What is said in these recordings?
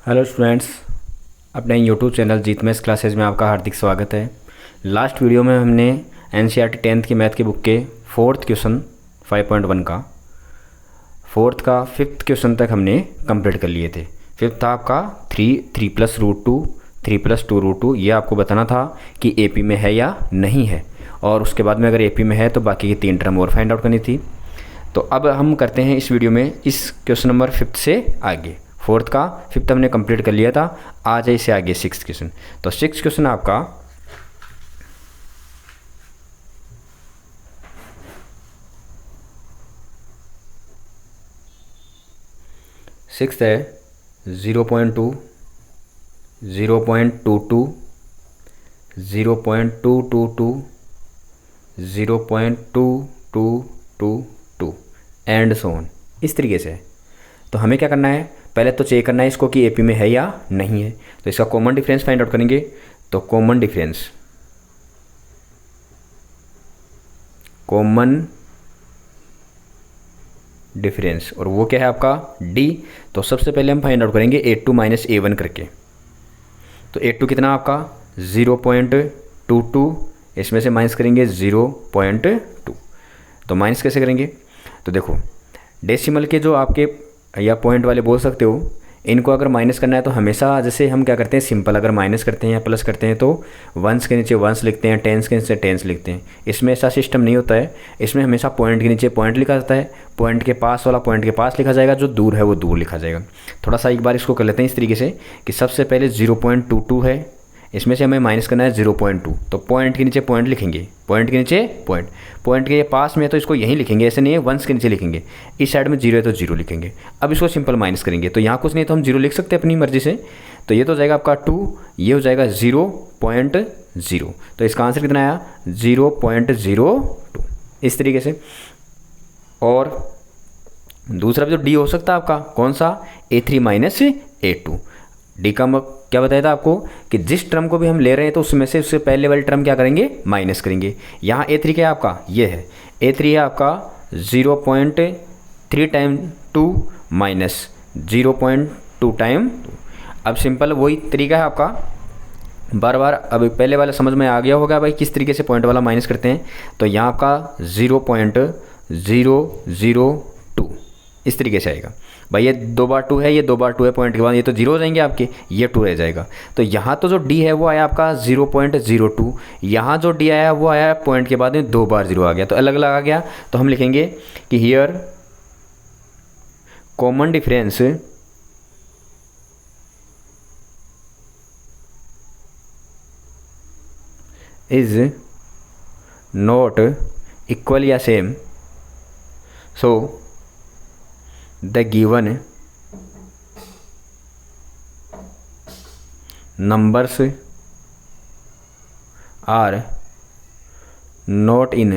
Hello students, अपने YouTube channel जीत maths classes में आपका हार्दिक स्वागत है। लास्ट वीडियो में हमने एनसीईआरटी 10th की मैथ की बुक के फोर्थ क्वेश्चन 5.1 का फिफ्थ क्वेश्चन तक हमने कंप्लीट कर लिए थे। फिफ्थ था आपका 3 प्लस रूट 2 3 प्लस 2 रूट 2। ये आपको बताना था कि एपी में है या नहीं है, और उसके बाद में अगर एपी में है तो बाकी की 3 टर्म और फाइंड आउट करनी थी। तो अब हम करते हैं इस वीडियो में इस क्वेश्चन नंबर फिफ्थ से आगे। फोर्थ का फिफ्थ हमने कंप्लीट कर लिया था, आ जाए इससे आगे सिक्स क्वेश्चन। तो सिक्स क्वेश्चन आपका सिक्स है 0.2 0.22 0.222 0.2222 एंड सो ऑन, इस तरीके से है। तो हमें क्या करना है, पहले तो चेक करना है इसको कि एपी में है या नहीं है। तो इसका कॉमन डिफरेंस फाइंड आउट करेंगे। तो कॉमन डिफरेंस और वो क्या है आपका डी। तो सबसे पहले हम फाइंड आउट करेंगे A2 माइनस A1 करके। तो A2 कितना आपका 0.22, इसमें से माइनस करेंगे 0.2। तो माइनस कैसे करेंगे, तो देखो डेसिमल के जो आपके या पॉइंट वाले बोल सकते हो, इनको अगर माइनस करना है तो हमेशा जैसे हम क्या करते हैं, सिंपल अगर माइनस करते हैं या प्लस करते हैं तो वंस के नीचे वंस लिखते हैं, टेंस के नीचे टेंस लिखते हैं। इसमें ऐसा सिस्टम नहीं होता है। इसमें हमेशा पॉइंट के नीचे पॉइंट लिखा जाता है, पॉइंट के पास वाला पॉइंट के पास लिखा जाएगा, जो दूर है वो दूर लिखा जाएगा। थोड़ा सा एक बार इसको कर लेते हैं इस तरीके से कि सबसे पहले 0.22 है, इसमें से हमें माइनस करना है 0.2। तो पॉइंट के नीचे पॉइंट लिखेंगे, पॉइंट के नीचे पॉइंट, पॉइंट के पास में तो इसको यहीं लिखेंगे, ऐसे नहीं है वंस के नीचे लिखेंगे। इस साइड में 0 है तो 0 लिखेंगे। अब इसको सिंपल माइनस करेंगे, तो यहाँ कुछ नहीं तो हम 0 लिख सकते हैं अपनी मर्जी से। तो ये तो हो जाएगा आपका 2, ये हो जाएगा 0.0। तो इसका आंसर कितना आया 0.02, इस तरीके से। और दूसरा भी तो डी हो सकता है आपका, कौन सा A3 माइनस A2। डी का क्या बताया था आपको कि जिस टर्म को भी हम ले रहे हैं तो उसमें से उससे पहले वाली टर्म क्या करेंगे, माइनस करेंगे। यहाँ A3 क्या है आपका, ये है A3 है आपका 0.3 टाइम 2 माइनस 0.2 टाइम 2। अब सिंपल वही तरीका है आपका, बार बार। अब पहले वाला समझ में आ गया होगा भाई किस तरीके से पॉइंट वाला माइनस करते हैं। तो यहाँ आपका 0.002 इस तरीके से आएगा भाई। ये 2 बार 2 है, ये 2 बार 2 है, पॉइंट के बाद ये तो 0 हो जाएंगे आपके, ये 2 रह जाएगा। तो यहाँ तो जो डी है वो आया आपका 0.02, यहाँ जो डी आया वो आया पॉइंट के बाद में 2 बार 0 आ गया, तो अलग अलग आ गया। तो हम लिखेंगे कि here common difference is not equal या same, so the given numbers are not in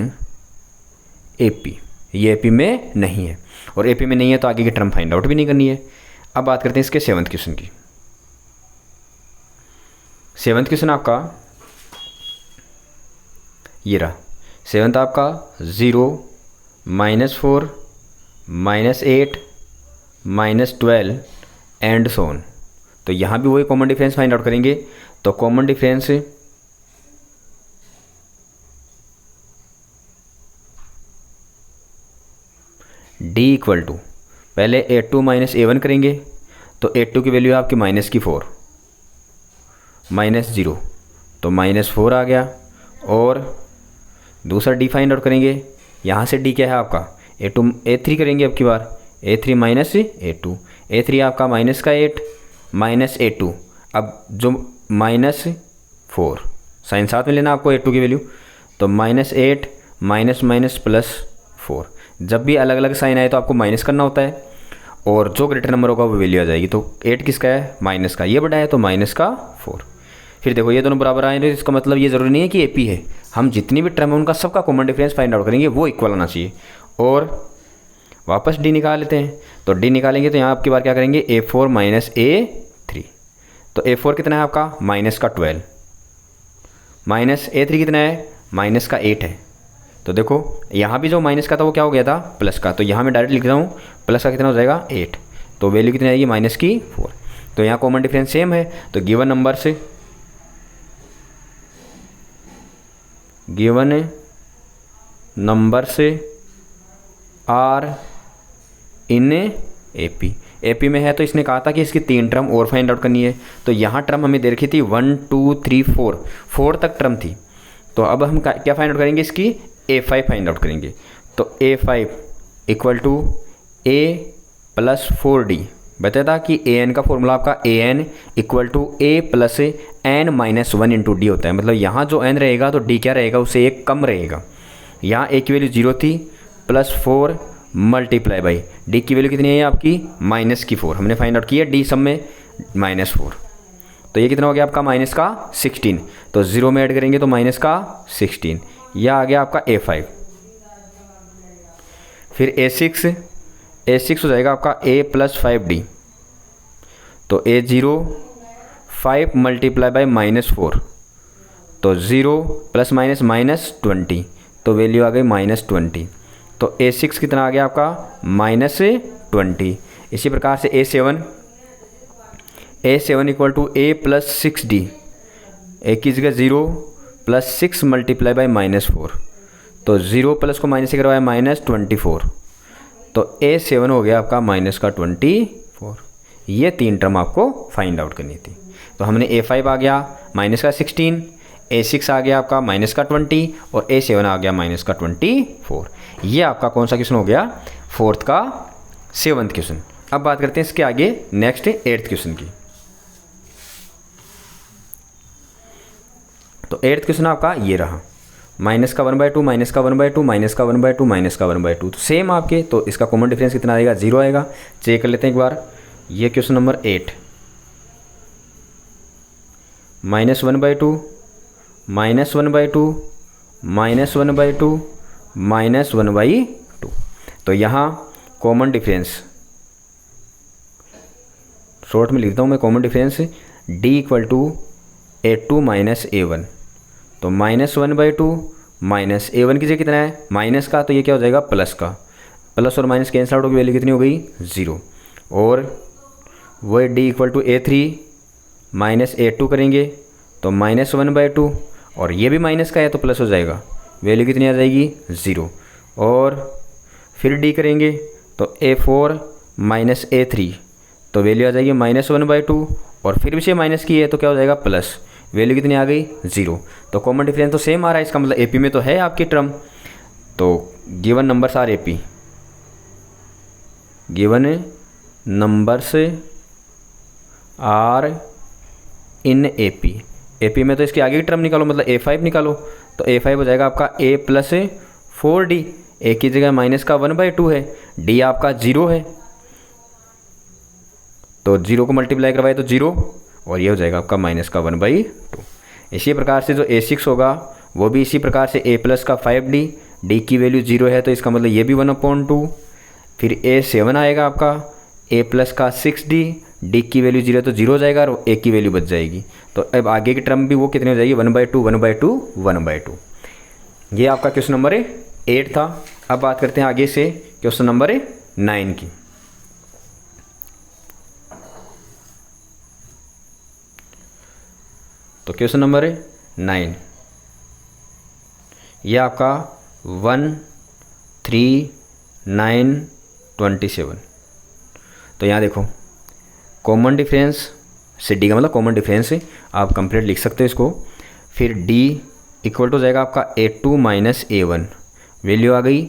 AP। ये AP में नहीं है, और AP में नहीं है तो आगे की टर्म फाइंड आउट भी नहीं करनी है। अब बात करते हैं इसके सेवन्थ क्वेश्चन की। सेवन्थ क्वेश्चन आपका ये रहा। सेवन्थ आपका 0 -4 -8 -12 एंड सो ऑन। तो यहाँ भी वही कॉमन डिफरेंस फाइंड आउट करेंगे। तो common difference d equal to, पहले A2 माइनस A1 करेंगे। तो A2 की वैल्यू है आपकी -4 -0, तो -4 आ गया। और दूसरा डी फाइंड आउट करेंगे। यहाँ से डी क्या है आपका A3 करेंगे अब की बार, A3 माइनस A2। A3 आपका माइनस का 8 माइनस A2। अब जो -4 साइन साथ में लेना आपको A2 की वैल्यू। तो -8 माइनस माइनस +4। जब भी अलग अलग साइन आए तो आपको माइनस करना होता है, और जो ग्रेटर नंबर होगा वो वैल्यू आ जाएगी। तो 8 किसका है, माइनस का, ये बड़ा है तो -4। फिर देखो ये दोनों बराबर आए, इसका मतलब ये ज़रूरी नहीं है कि AP है। हम जितनी भी टर्म है उनका सबका कॉमन डिफरेंस फाइंड आउट करेंगे, वो इक्वल आना चाहिए। और वापस डी निकाल लेते हैं। तो डी निकालेंगे तो यहाँ आपकी बार क्या करेंगे A4 माइनस A3। तो A4 कितना है आपका -12, माइनस A3 कितना है -8 है। तो देखो यहाँ भी जो माइनस का था वो क्या हो गया था, प्लस का। तो यहाँ मैं डायरेक्ट लिख रहा हूँ प्लस का कितना हो जाएगा 8। तो वैल्यू कितनी आएगी -4। तो यहाँ कॉमन डिफरेंस सेम है, तो गिवन नंबर से आर इन एपी में है, तो इसने कहा था कि इसकी 3 टर्म और फाइंड आउट करनी है। तो यहाँ टर्म हमें दे रखी थी 1 2 3 4 तक टर्म थी। तो अब हम क्या फाइंड आउट करेंगे, इसकी A5 फाइंड आउट करेंगे। तो A5 equal to A plus 4D बताया था कि AN का फॉर्मूला आपका AN equal to A plus N minus 1 into d होता है। मतलब यहाँ जो N रहेगा तो D क्या रहेगा, उससे एक कम रहेगा। यहाँ A की वैल्यू 0 थी, प्लस 4 मल्टीप्लाई बाई D की वैल्यू कितनी है आपकी माइनस की 4, हमने फाइंड आउट किया D सब में माइनस 4। तो ये कितना हो गया आपका माइनस का 16, तो 0 में ऐड करेंगे तो माइनस का 16, यह आ गया आपका A5। फिर A6 हो जाएगा आपका A प्लस 5D, तो A0 5 मल्टीप्लाई बाई माइनस 4, तो 0 प्लस माइनस माइनस 20, तो वैल्यू आ गई माइनस 20। तो A6 कितना आ गया आपका माइनस 20। इसी प्रकार से A7 equal to A plus 6D, A की जगह 0 प्लस 6 मल्टीप्लाई बाई माइनस 4, तो 0 प्लस को माइनस से करवाया माइनस 24, तो A7 हो गया आपका माइनस का 24। ये 3 टर्म आपको फाइंड आउट करनी थी। तो हमने A5 आ गया माइनस का 16, A6 आ गया आपका माइनस का 20 और A7 आ गया माइनस का 24। ये आपका कौन सा क्वेश्चन हो गया, 4th का 7th क्वेश्चन। अब बात करते हैं इसके आगे नेक्स्ट 8th क्वेश्चन की। तो 8th क्वेश्चन आपका ये रहा, माइनस का 1/2 माइनस का 1/2 माइनस का 1/2 माइनस का 1/2, तो सेम आपके। तो इसका कॉमन डिफरेंस कितना आएगा, 0 आएगा। चेक कर लेते हैं एक बार। ये question number 8, minus 1/2 minus 1/2 minus 1/2 minus 1/2। तो यहाँ कॉमन डिफरेंस शॉर्ट में लिखता हूँ मैं, common difference D equal to A2 minus A1। तो माइनस 1/2 माइनस A1 की जगह कितना है माइनस का, तो ये क्या हो जाएगा प्लस का। प्लस और माइनस कैंसिल आउट होगी, वैल्यू कितनी हो गई 0। और वही D equal to A3 minus A2 करेंगे तो माइनस 1/2, और ये भी माइनस का है तो प्लस हो जाएगा, वैल्यू कितनी आ जाएगी 0। और फिर D करेंगे तो A4 माइनस A3, तो वैल्यू आ जाएगी माइनस 1/2, और फिर भी से माइनस की है तो क्या हो जाएगा प्लस, वैल्यू कितनी आ गई 0। तो कॉमन डिफरेंस तो सेम आ रहा है, इसका मतलब AP में तो है आपकी टर्म। तो given numbers are AP, given numbers are in AP में तो इसके आगे की टर्म निकालो, मतलब A5 निकालो। तो A5 हो जाएगा आपका A प्लस 4D, A की जगह माइनस का 1/2 है, D आपका 0 है, तो 0 को मल्टीप्लाई करवाए तो 0, और ये हो जाएगा आपका माइनस का 1/2। इसी प्रकार से जो A6 होगा वो भी इसी प्रकार से A प्लस का 5D, D की वैल्यू 0 है तो इसका मतलब ये भी 1/2। फिर A7 आएगा आपका A प्लस का 6D, D की वैल्यू 0 तो 0 हो जाएगा और A की वैल्यू बच जाएगी। तो अब आगे की टर्म भी वो कितनी हो जाएगी 1/2 1/2 1/2। ये आपका क्वेश्चन नंबर 8 था। अब बात करते हैं आगे से क्वेश्चन नंबर 9 की। तो क्वेश्चन नंबर 9, ये आपका 1 3 9 27। तो यहाँ देखो कॉमन डिफरेंस से D का मतलब कॉमन डिफरेंस आप कंप्लीट लिख सकते हो इसको। फिर D इक्वल टू जाएगा आपका A2 माइनस A1, वैल्यू आ गई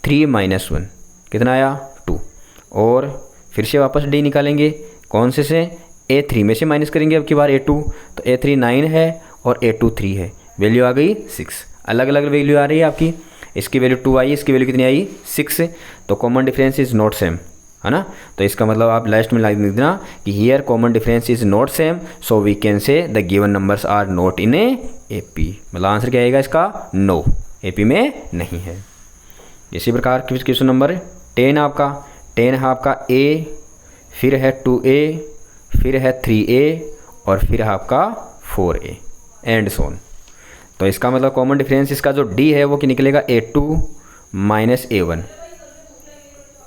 3 माइनस 1, कितना आया 2। और फिर से वापस D निकालेंगे, कौन से A3 में से माइनस करेंगे अब की बार A2, तो A3 9 है और A2 3 है, वैल्यू आ गई 6। अलग अलग वैल्यू आ रही है आपकी, इसकी वैल्यू 2 आई, इसकी वैल्यू कितनी आई 6। तो common difference is not same, है ना। तो इसका मतलब आप लास्ट में लिख देना कि here common difference is not same, so we can say the given numbers are not in AP। मतलब आंसर क्या आएगा इसका, नो, AP में नहीं है। इसी प्रकार क्वेश्चन नंबर 10 आपका 10 है आपका A, फिर है 2A, फिर है 3A, और फिर है आपका 4A एंड सोन। तो इसका मतलब कॉमन डिफरेंस इसका जो D है वो कि निकलेगा A2 minus A1,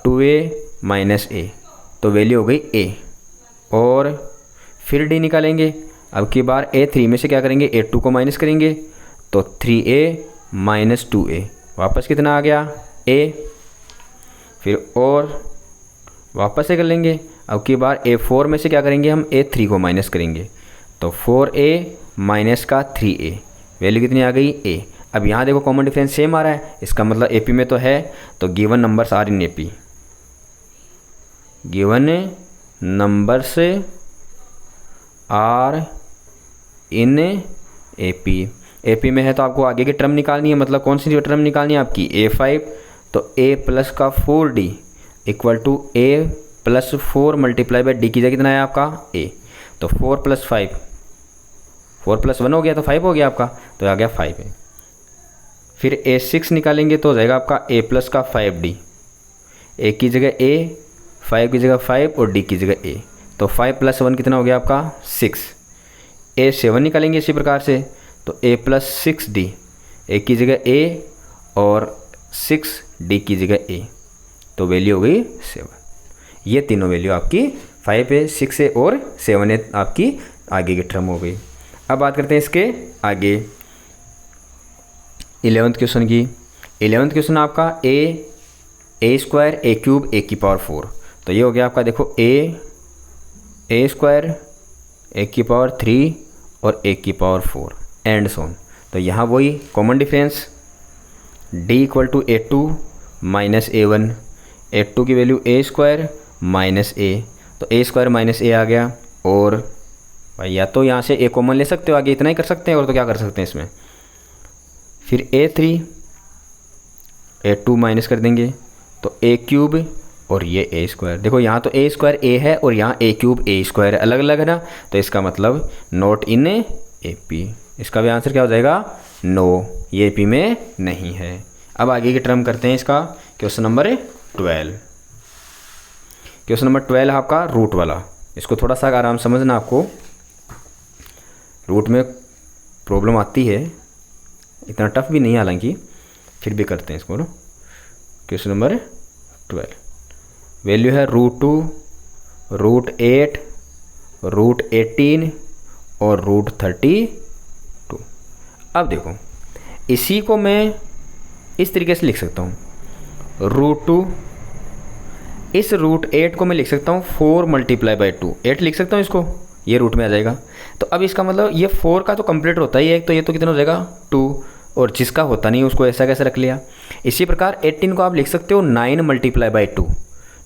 2A minus A, तो वैल्यू हो गई A। और फिर डी निकालेंगे। अब की बार A3 में से क्या करेंगे, A2 को माइनस करेंगे तो 3A माइनस 2A, वापस कितना आ गया A। फिर और वापस से कर लेंगे। अब की बार A4 में से क्या करेंगे हम, A3 को माइनस करेंगे तो 4A माइनस का 3A, वैल्यू कितनी आ गई A। अब यहाँ देखो कॉमन डिफरेंस सेम आ रहा है, इसका मतलब AP में तो है, तो given numbers are in AP, given numbers are in AP में है तो आपको आगे की टर्म निकालनी है, मतलब कौन सी टर्म निकालनी है आपकी, A5, तो A प्लस का 4D equal to A plus 4 multiply by d कीजिए, कितना है आपका A, तो 4 प्लस 5, 4 प्लस 1 हो गया तो 5 हो गया आपका, तो आ गया 5A। फिर A6 निकालेंगे तो हो जाएगा आपका A प्लस का 5D, A की जगह A, 5 की जगह 5 और D की जगह A, तो 5 प्लस 1 कितना हो गया आपका 6। A7 निकालेंगे इसी प्रकार से तो A प्लस 6D, A की जगह A और 6D की जगह A, तो वैल्यू हो गई 7। ये तीनों वैल्यू आपकी 5A, 6A और 7A आपकी आगे की टर्म हो गई। अब बात करते हैं इसके आगे 11th क्वेश्चन की। 11th क्वेश्चन आपका A square A cube A की पावर 4, तो ये हो गया आपका देखो A स्क्वायर A की पावर 3 और A की पावर 4 एंड सोन। तो यहाँ वही common difference D equal to A2 minus A1, A2 की value A square minus A, तो A स्क्वायर माइनस A आ गया। और भाई या तो यहाँ से A कॉमन ले सकते हो, आगे इतना ही कर सकते हैं, और तो क्या कर सकते हैं इसमें। फिर A3 A2 माइनस कर देंगे तो A क्यूब और ये A स्क्वायर, देखो यहाँ तो A स्क्वायर A है और यहाँ A क्यूब A स्क्वायर है, अलग अलग है ना, तो इसका मतलब नॉट इन AP। इसका भी आंसर क्या हो जाएगा, नो, ये AP में नहीं है। अब आगे की टर्म करते हैं इसका क्वेश्चन नंबर 12। क्वेश्चन नंबर 12 आपका रूट वाला, इसको थोड़ा सा आराम समझना, आपको रूट में प्रॉब्लम आती है, इतना टफ भी नहीं है हालांकि, फिर भी करते हैं इसको ना। क्वेश्चन नंबर 12 वैल्यू है √2, √8, √18 और √32। अब देखो इसी को मैं इस तरीके से लिख सकता हूँ, √2, इस √8 को मैं लिख सकता हूँ 4 मल्टीप्लाई बाई 2, 8 लिख सकता हूँ इसको, ये रूट में आ जाएगा। तो अब इसका मतलब ये 4 का तो कंप्लीट होता ही है, तो ये तो कितना हो जाएगा 2, और जिसका होता नहीं उसको ऐसा कैसे रख लिया। इसी प्रकार 18 को आप लिख सकते हो 9 मल्टीप्लाई बाई 2,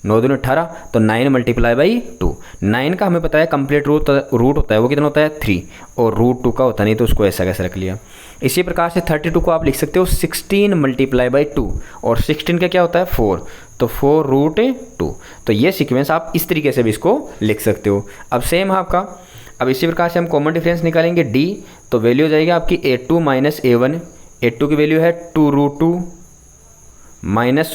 9 दूनी 18, तो 9 मल्टीप्लाई बाई 2। 9 का हमें पता है कंप्लीट रूट होता है, वो कितना होता है 3, और √2 का होता नहीं, तो उसको ऐसा कैसे रख लिया। इसी प्रकार से 32 को आप लिख सकते हो 16 मल्टीप्लाई बाई 2, और 16 का क्या होता है 4, तो 4√2। तो ये सीक्वेंस आप इस तरीके से भी इसको लिख सकते हो। अब सेम है आपका, अब इसी प्रकार से हम कॉमन डिफरेंस निकालेंगे D, तो वैल्यू हो जाएगी आपकी A2 माइनस A1, A2 की वैल्यू है 2√2 माइनस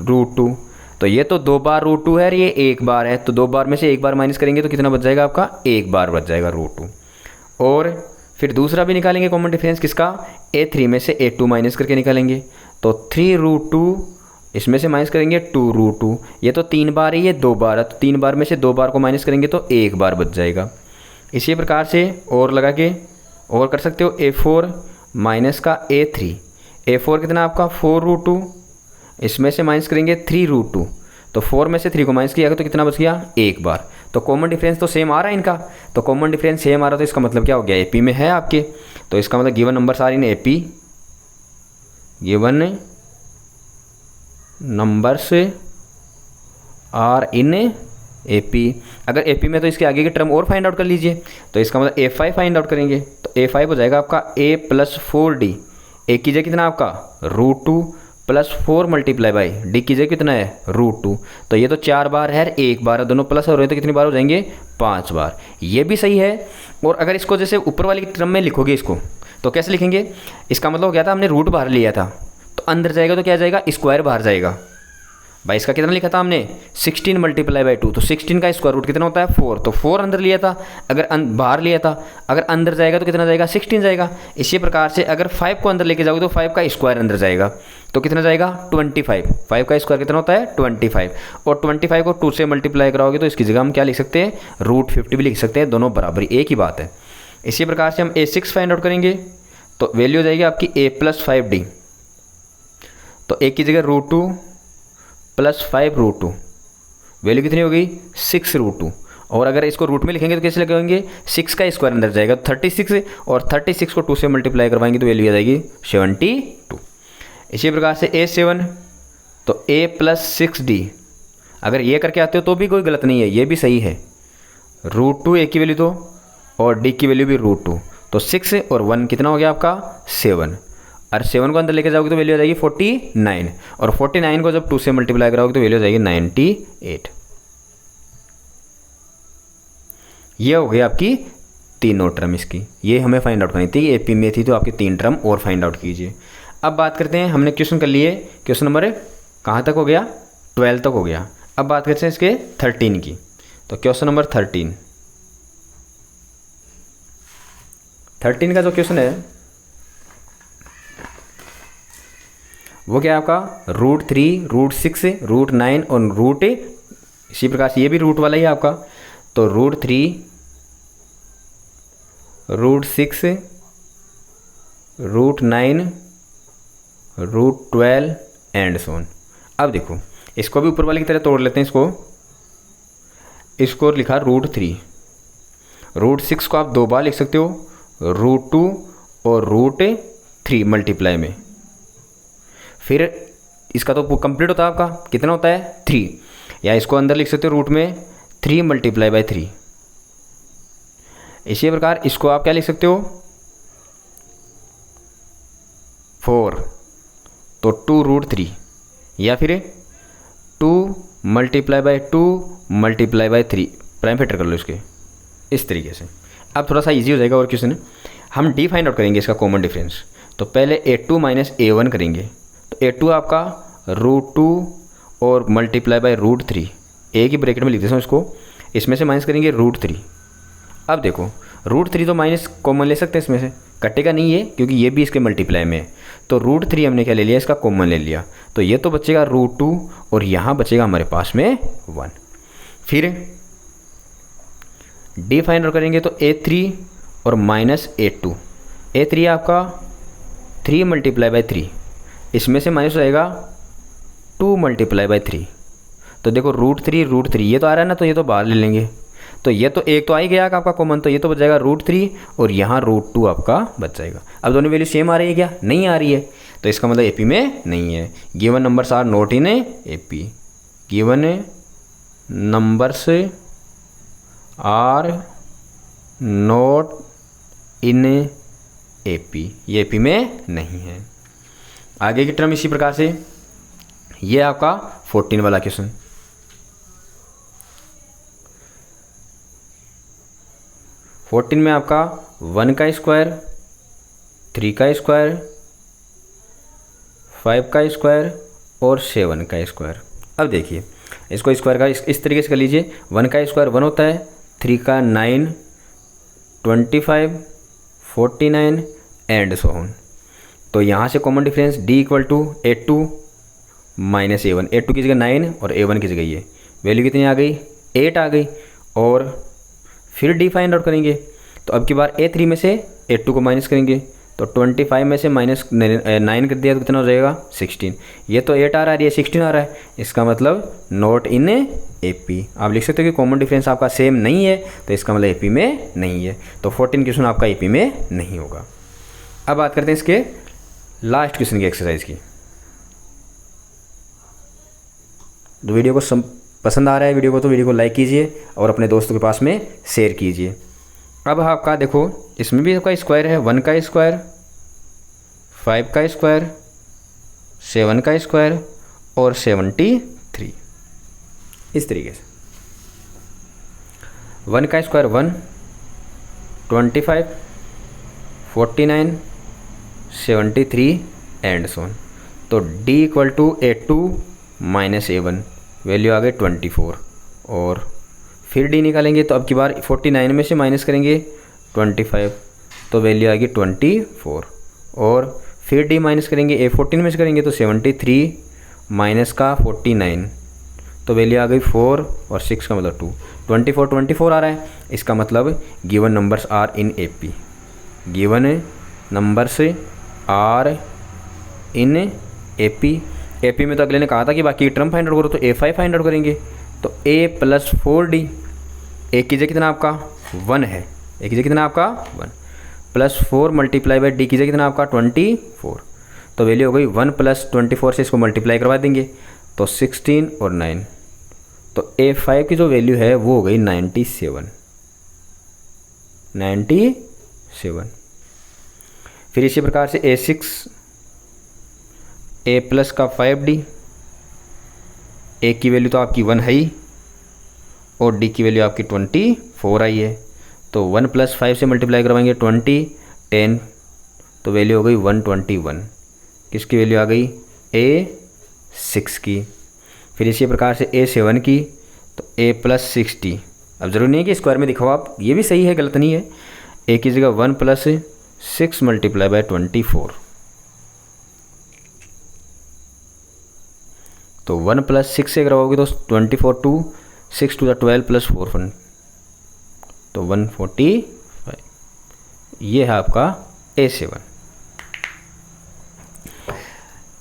√2, तो ये तो 2 बार √2 है और ये 1 बार है, तो 2 बार में से 1 बार माइनस करेंगे तो कितना बच जाएगा आपका 1 बार बच जाएगा √2। और फिर दूसरा भी निकालेंगे कॉमन डिफरेंस किसका, A3 में से A2 माइनस करके निकालेंगे, तो 3√2 इसमें से माइनस करेंगे 2√2, ये तो 3 बार है, ये 2 बार है, तो 3 बार में से 2 बार को माइनस करेंगे तो 1 बार बच जाएगा। इसी प्रकार से और लगा के और कर सकते हो, A4 माइनस का A3, A4 कितना आपका 4√2, इसमें से माइनस करेंगे 3√2, तो 4 में से 3 को माइनस किया तो कितना बच गया 1 बार। तो कॉमन डिफरेंस तो सेम आ रहा है इनका, तो कॉमन डिफरेंस सेम आ रहा है, तो इसका मतलब क्या हो गया AP में है आपके, तो इसका मतलब given numbers are in AP, given numbers are in AP। अगर AP में तो इसके आगे की टर्म और फाइंड आउट कर लीजिए, तो इसका मतलब A5 फाइंड आउट करेंगे, तो A5 हो जाएगा आपका A प्लस 4D, A कीजिए कितना आपका √2 प्लस 4 मल्टीप्लाई बाई D कीजिए कितना है √2, तो ये तो 4 बार है, 1 बार है, दोनों प्लस हो रहे हैं, तो कितनी बार हो जाएंगे 5 बार, ये भी सही है। और अगर इसको जैसे ऊपर वाली टर्म में लिखोगे इसको, तो कैसे लिखेंगे, इसका मतलब हो गया था हमने रूट बाहर लिया था, तो अंदर जाएगा तो क्या जाएगा स्क्वायर बाहर जाएगा, 22 का कितना लिखा था हमने 16 मल्टीप्लाई बाई 2, तो 16 का स्क्वायर रूट कितना होता है 4, तो 4 अंदर लिया था, अगर बाहर लिया था, अगर अंदर जाएगा तो कितना जाएगा 16 जाएगा। इसी प्रकार से अगर 5 को अंदर लेके जाओगे तो 5 का स्क्वायर अंदर जाएगा, तो कितना जाएगा 25। 5 का स्क्वायर कितना होता है 25, और 25 को 2 से मल्टीप्लाई कराओगे तो इसकी जगह हम क्या लिख सकते हैं √50 भी लिख सकते हैं, दोनों बराबर एक ही बात है। इसी प्रकार से हम A6 फाइंड आउट करेंगे, तो वैल्यू हो जाएगी आपकी A+5D, तो एक की जगह √2 + 5√2, वैल्यू कितनी होगी 6√2, और अगर इसको रूट में लिखेंगे तो कैसे लिखेंगे 6 का स्क्वायर अंदर जाएगा तो 36, और 36 को 2 से मल्टीप्लाई करवाएंगे तो वैल्यू आ जाएगी 72। इसी प्रकार से A7, तो A+6D, अगर ये करके आते हो तो भी कोई गलत नहीं है, ये भी सही है। √2 A की वैल्यू दो और D की वैल्यू भी √2, तो 6 और 1 कितना हो गया आपका 7, और 7 को अंदर लेके जाओगे तो वैल्यू आ जाएगी 49, और 49 को जब 2 से मल्टीप्लाई कराओगे तो वैल्यू आ जाएगी 98। ये हो गई आपकी तीनों टर्म इसकी, ये हमें फाइंड आउट करनी थी, AP में थी तो आपकी 3 टर्म और फाइंड आउट कीजिए। अब बात करते हैं, हमने क्वेश्चन कर लिए, क्वेश्चन नंबर कहाँ तक हो गया 12 तक हो गया। अब बात करते हैं इसके 13 की, तो क्वेश्चन नंबर 13 का जो क्वेश्चन है वो क्या है आपका √3, √6, √9 और इसी प्रकार से ये भी रूट वाला ही है आपका, तो √3, √6, √9, √12 एंड सो ऑन। अब देखो इसको भी ऊपर वाले की तरह तोड़ लेते हैं, इसको लिखा √3, √6 को आप 2 बार लिख सकते हो, √2 और √3 मल्टीप्लाई में, फिर इसका तो कंप्लीट होता है आपका कितना होता है 3, या इसको अंदर लिख सकते हो रूट में 3 मल्टीप्लाई बाई 3। इसी प्रकार इसको आप क्या लिख सकते हो 4, तो 2√3, या फिर 2 multiply by 2 multiply by 3, prime factor कर लो इसके इस तरीके से। अब थोड़ा सा इजी हो जाएगा और क्वेश्चन हम D फाइंड आउट करेंगे इसका कॉमन डिफरेंस, तो पहले A2 - A1 करेंगे, तो A2 आपका √2 और मल्टीप्लाई बाई √3, A की ब्रैकेट में लिख देता हूँ इसको, इसमें से माइनस करेंगे √3। अब देखो √3 तो माइनस कॉमन ले सकते हैं, इसमें से कटेगा नहीं है क्योंकि ये भी इसके मल्टीप्लाई में है, तो √3 हमने क्या ले लिया इसका कॉमन ले लिया, तो ये तो बचेगा √2 और यहाँ बचेगा हमारे पास में 1। फिर D फाइंड आउट करेंगे तो A3 और -A2, A3 आपका 3 मल्टीप्लाई बाई 3, इसमें से माइनस हो जाएगा 2 मल्टीप्लाई बाई 3, तो देखो √3 ये तो आ रहा है ना, तो ये तो बाहर ले लेंगे, तो ये तो एक तो आ ही गया आपका कॉमन, तो ये तो बच जाएगा √3 और यहाँ √2 आपका बच जाएगा। अब दोनों वैल्यू सेम आ रही है क्या, नहीं आ रही है, तो इसका मतलब AP में नहीं है। Given numbers are not in AP, given numbers are not in AP, ये AP में नहीं है। आगे की टर्म इसी प्रकार से, ये आपका 14 वाला क्वेश्चन, में आपका 1 का स्क्वायर, 3 का स्क्वायर, 5 का स्क्वायर और 7 का स्क्वायर। अब देखिए इसको स्क्वायर का इस तरीके से कर लीजिए, 1 का स्क्वायर 1 होता है, 3 का 9, 25, 49 एंड सो ऑन। तो यहाँ से common difference D = A2 - A1, A2 की जगह 9 और A1 की जगह ये वैल्यू कितनी आ गई 8 आ गई, और फिर D फाइंड आउट करेंगे, तो अब की बार A3 में से A2 को माइनस करेंगे, तो 25 में से -9 कर दिया तो कितना हो जाएगा 16, ये तो 8 आ रहा है, ये 16 आ रहा है, इसका मतलब नॉट इन AP। आप लिख सकते हो कि कॉमन डिफरेंस आपका सेम नहीं है, तो इसका मतलब AP में नहीं है, तो 14 क्वेश्चन आपका AP में नहीं होगा। अब बात करते हैं इसके लास्ट क्वेश्चन की एक्सरसाइज की। तो वीडियो को पसंद आ रहा है वीडियो को लाइक कीजिए और अपने दोस्तों के पास में शेयर कीजिए। अब आपका देखो इसमें भी आपका स्क्वायर है, 1 का स्क्वायर, 5 का स्क्वायर, 7 का स्क्वायर और 73, इस तरीके से। 1 का स्क्वायर 1, 25, 49, 73 एंड सो ऑन। तो D = A2 minus A1 value आ गई 24, और फिर D निकालेंगे तो अब की बार 49 में से माइनस करेंगे 25 तो वैल्यू आएगी 24, और फिर D माइनस करेंगे A14 में से करेंगे तो 73 माइनस का 49 तो वैल्यू आ गई 4 और 6 का मतलब 2, 24 आ रहा है। इसका मतलब given numbers are in AP, given numbers are in AP में तो अगले ने कहा था कि बाकी टर्म फाइंड आउट करो, तो A5 फाइंड आउट करेंगे। तो A + 4D, A की जगह कितना आपका 1 है, A की जगह कितना आपका 1 + 4 मल्टीप्लाई बाई D की जगह कितना आपका 24, तो वैल्यू हो गई 1 + 24 से इसको मल्टीप्लाई करवा देंगे तो 16 और 9, तो A5 की जो वैल्यू है वो हो गई 97। फिर इसी प्रकार से A6 A प्लस का 5D, A की वैल्यू तो आपकी 1 है ही और D की वैल्यू आपकी 24 आई है, तो 1 + 5 से मल्टीप्लाई करवाएंगे 10 तो वैल्यू हो गई 121। किसकी वैल्यू आ गई A6 की। फिर इसी प्रकार से A7 की, तो A + 60, अब ज़रूरी नहीं है कि स्क्वायर में दिखाओ आप, ये भी सही है गलत नहीं है। A की जगह 1 + 6 मल्टीप्लाई बाई 24, तो 1 + 6 से करवाओगे तो 24 2 6 2 12 + 4 1, तो 145। ये है आपका A7।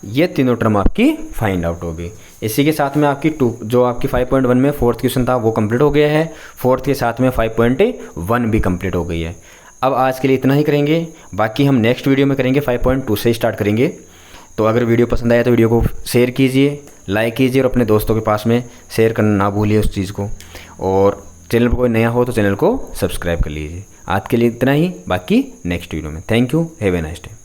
ये तीनों टर्म आपकी फाइंड आउट हो गई। इसी के साथ में आपकी जो आपकी 5.1 में फोर्थ क्वेश्चन था वो कंप्लीट हो गया है, फोर्थ के साथ में 5.1 भी कंप्लीट हो गई है। अब आज के लिए इतना ही करेंगे, बाकी हम नेक्स्ट वीडियो में करेंगे 5.2 से स्टार्ट करेंगे। तो अगर वीडियो पसंद आया तो वीडियो को शेयर कीजिए, लाइक कीजिए और अपने दोस्तों के पास में शेयर करना ना भूलिए उस चीज़ को, और चैनल पर कोई नया हो तो चैनल को सब्सक्राइब कर लीजिए। आज के लिए इतना ही, बाकी नेक्स्ट वीडियो में। Thank you, have a nice day.